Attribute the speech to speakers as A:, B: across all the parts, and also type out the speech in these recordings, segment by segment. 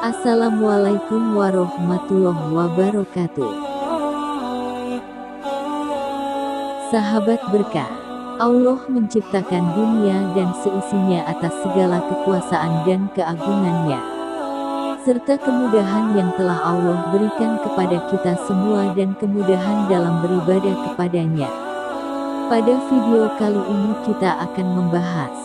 A: Assalamualaikum warahmatullahi wabarakatuh. Sahabat berkah, Allah menciptakan dunia dan seisinya atas segala kekuasaan dan keagungannya, serta kemudahan yang telah Allah berikan kepada kita semua dan kemudahan dalam beribadah kepadanya. Pada video kali ini kita akan membahas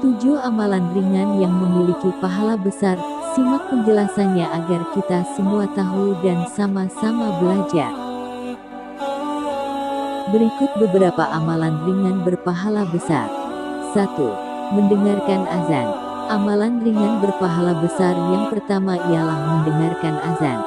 A: 7 amalan ringan yang memiliki pahala besar. Simak penjelasannya agar kita semua tahu dan sama-sama belajar. Berikut beberapa amalan ringan berpahala besar. 1. Mendengarkan azan. Amalan ringan berpahala besar yang pertama ialah mendengarkan azan.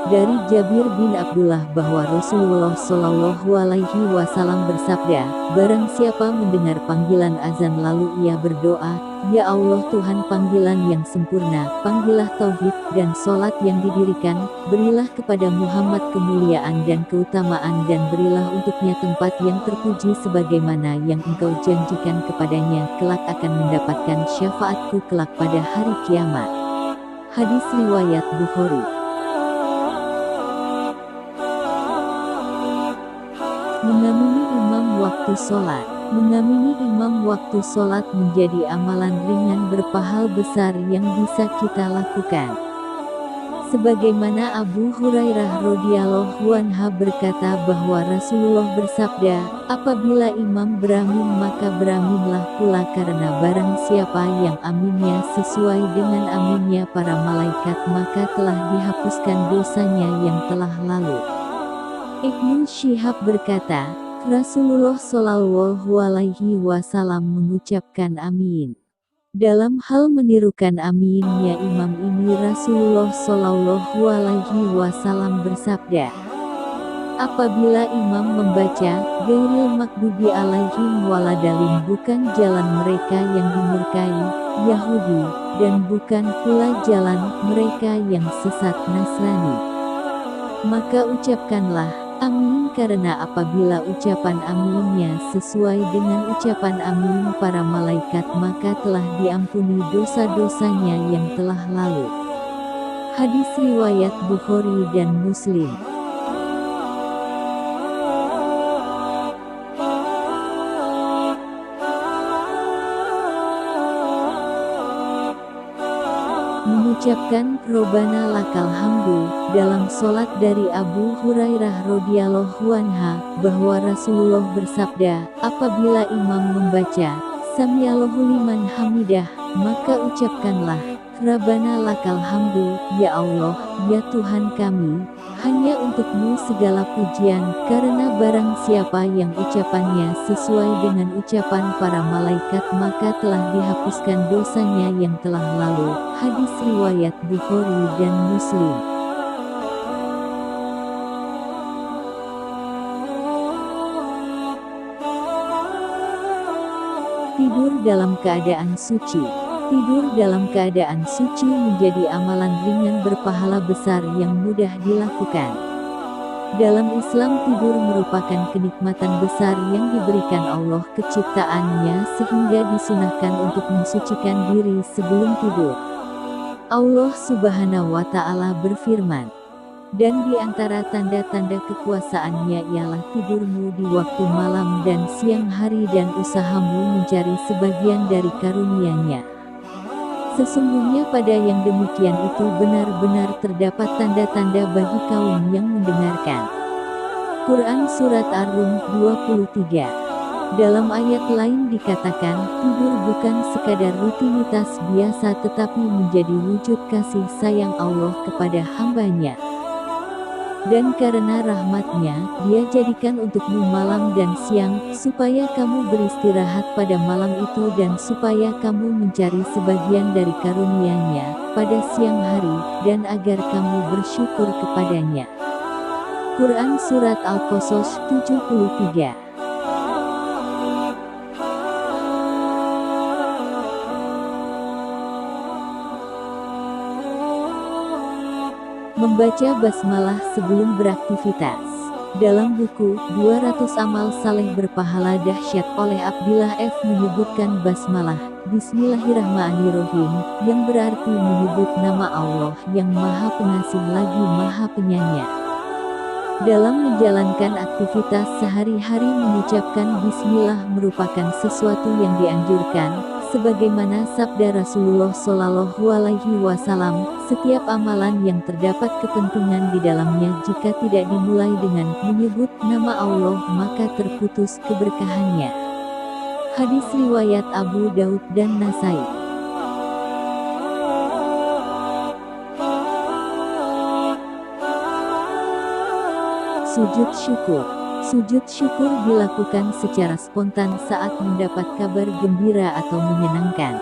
A: Dari Jabir bin Abdullah bahwa Rasulullah Shallallahu Alaihi Wasallam bersabda, barang siapa mendengar panggilan azan lalu ia berdoa, Ya Allah Tuhan panggilan yang sempurna, panggillah tauhid dan solat yang didirikan, berilah kepada Muhammad kemuliaan dan keutamaan dan berilah untuknya tempat yang terpuji sebagaimana yang engkau janjikan kepadanya, kelak akan mendapatkan syafaatku kelak pada hari kiamat. Hadis riwayat Bukhari. Mengamini imam waktu sholat. Mengamini imam waktu sholat menjadi amalan ringan berpahala besar yang bisa kita lakukan. Sebagaimana Abu Hurairah radhiyallahu anhu berkata bahwa Rasulullah bersabda, apabila imam beramin maka beraminlah pula karena barang siapa yang aminnya sesuai dengan aminnya para malaikat maka telah dihapuskan dosanya yang telah lalu. Ibnu Syihab berkata, Rasulullah Shallallahu Alaihi Wasallam mengucapkan amin. Dalam hal menirukan aminnya imam ini Rasulullah Shallallahu Alaihi Wasallam bersabda, apabila imam membaca Ghairil Maghdubi alaihim waladhalin bukan jalan mereka yang dimurkai Yahudi dan bukan pula jalan mereka yang sesat Nasrani, maka ucapkanlah amin karena apabila ucapan aminnya sesuai dengan ucapan amin para malaikat maka telah diampuni dosa-dosanya yang telah lalu. Hadis riwayat Bukhari dan Muslim. Mengucapkan Robbana lakal hamdu dalam sholat dari Abu Hurairah radhiyallahu anhu bahwa Rasulullah bersabda, apabila imam membaca Samiallahu liman hamidah maka ucapkanlah Rabbana lakal hamdu, ya Allah, ya Tuhan kami, hanya untukmu segala pujian, karena barang siapa yang ucapannya sesuai dengan ucapan para malaikat maka telah dihapuskan dosanya yang telah lalu. Hadis riwayat Bukhari dan Muslim. Tidur dalam keadaan suci. Tidur dalam keadaan suci menjadi amalan ringan berpahala besar yang mudah dilakukan. Dalam Islam tidur merupakan kenikmatan besar yang diberikan Allah ke ciptaannya sehingga disunahkan untuk mensucikan diri sebelum tidur. Allah Subhanahu wa Ta'ala berfirman, dan di antara tanda-tanda kekuasaannya ialah tidurmu di waktu malam dan siang hari dan usahamu mencari sebagian dari karunia-Nya. Sesungguhnya pada yang demikian itu benar-benar terdapat tanda-tanda bagi kaum yang mendengarkan. Quran Surat Ar-Rum 23. Dalam ayat lain dikatakan, tidur bukan sekadar rutinitas biasa tetapi menjadi wujud kasih sayang Allah kepada hamba-Nya. Dan karena rahmat-Nya, Dia jadikan untukmu malam dan siang, supaya kamu beristirahat pada malam itu dan supaya kamu mencari sebagian dari karunia-Nya pada siang hari, dan agar kamu bersyukur kepadanya. Quran Surat Al-Qasas 73. Membaca basmalah sebelum beraktivitas. Dalam buku 200 Amal Saleh Berpahala Dahsyat oleh Abdillah F menyebutkan basmalah, Bismillahirrahmanirrahim, yang berarti menyebut nama Allah yang Maha Pengasih lagi Maha Penyayang. Dalam menjalankan aktivitas sehari-hari mengucapkan bismillah merupakan sesuatu yang dianjurkan, sebagaimana sabda Rasulullah Shallallahu Alaihi Wasallam, setiap amalan yang terdapat kepentingan di dalamnya jika tidak dimulai dengan menyebut nama Allah maka terputus keberkahannya. Hadis riwayat Abu Daud dan Nasai. Sujud syukur. Sujud syukur dilakukan secara spontan saat mendapat kabar gembira atau menyenangkan.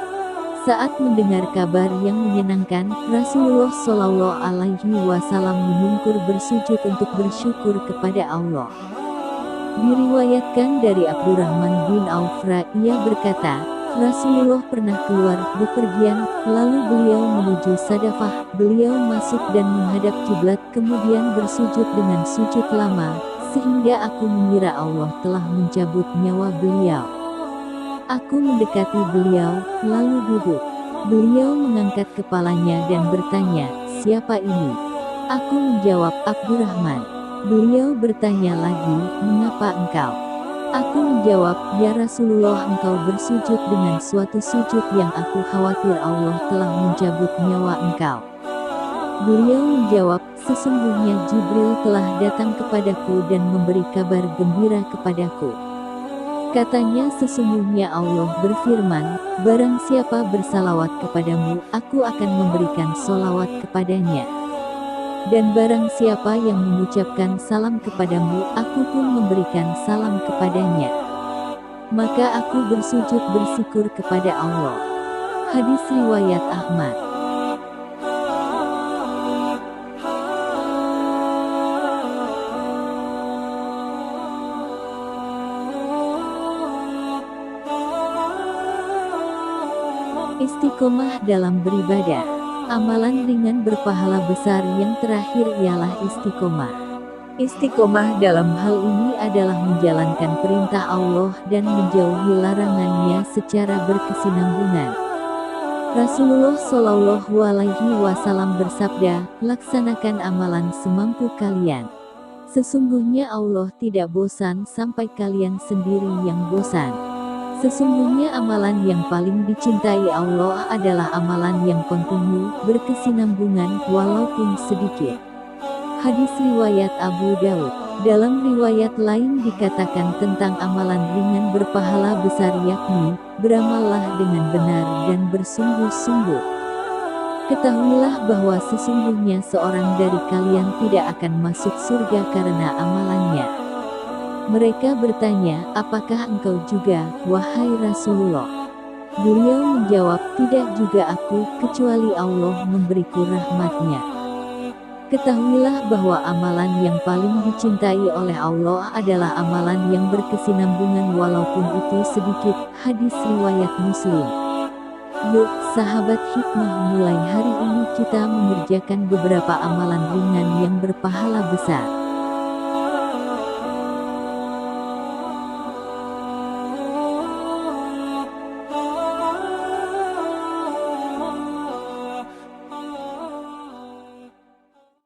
A: Saat mendengar kabar yang menyenangkan, Rasulullah Shallallahu Alaihi Wasallam menungkur bersujud untuk bersyukur kepada Allah. Diriwayatkan dari Abdurrahman bin Auf, ia berkata, Rasulullah pernah keluar bepergian, lalu beliau menuju Sadafah, beliau masuk dan menghadap kiblat kemudian bersujud dengan sujud lama, sehingga aku mengira Allah telah mencabut nyawa beliau. Aku mendekati beliau, lalu duduk. Beliau mengangkat kepalanya dan bertanya, siapa ini? Aku menjawab, Abdurrahman. Beliau bertanya lagi, mengapa engkau? Aku menjawab, ya Rasulullah, engkau bersujud dengan suatu sujud yang aku khawatir Allah telah mencabut nyawa engkau. Beliau menjawab, sesungguhnya Jibril telah datang kepadaku dan memberi kabar gembira kepadaku. Katanya, sesungguhnya Allah berfirman, barang siapa bersalawat kepadamu, aku akan memberikan solawat kepadanya. Dan barang siapa yang mengucapkan salam kepadamu, aku pun memberikan salam kepadanya. Maka aku bersujud bersyukur kepada Allah. Hadis riwayat Ahmad. Istiqomah dalam beribadah. Amalan ringan berpahala besar yang terakhir ialah istiqomah. Istiqomah dalam hal ini adalah menjalankan perintah Allah dan menjauhi larangannya secara berkesinambungan. Rasulullah Shallallahu Alaihi Wasallam bersabda, laksanakan amalan semampu kalian. Sesungguhnya Allah tidak bosan sampai kalian sendiri yang bosan. Sesungguhnya amalan yang paling dicintai Allah adalah amalan yang kontinu, berkesinambungan, walaupun sedikit. Hadis riwayat Abu Daud. Dalam riwayat lain dikatakan tentang amalan ringan berpahala besar yakni, beramallah dengan benar dan bersungguh-sungguh. Ketahuilah bahwa sesungguhnya seorang dari kalian tidak akan masuk surga karena amalannya. Mereka bertanya, apakah engkau juga, wahai Rasulullah? Beliau menjawab, tidak juga aku, kecuali Allah memberiku rahmatnya. Ketahuilah bahwa amalan yang paling dicintai oleh Allah adalah amalan yang berkesinambungan walaupun itu sedikit. Hadis riwayat Muslim. Yuk, sahabat hikmah, mulai hari ini kita mengerjakan beberapa amalan ringan yang berpahala besar.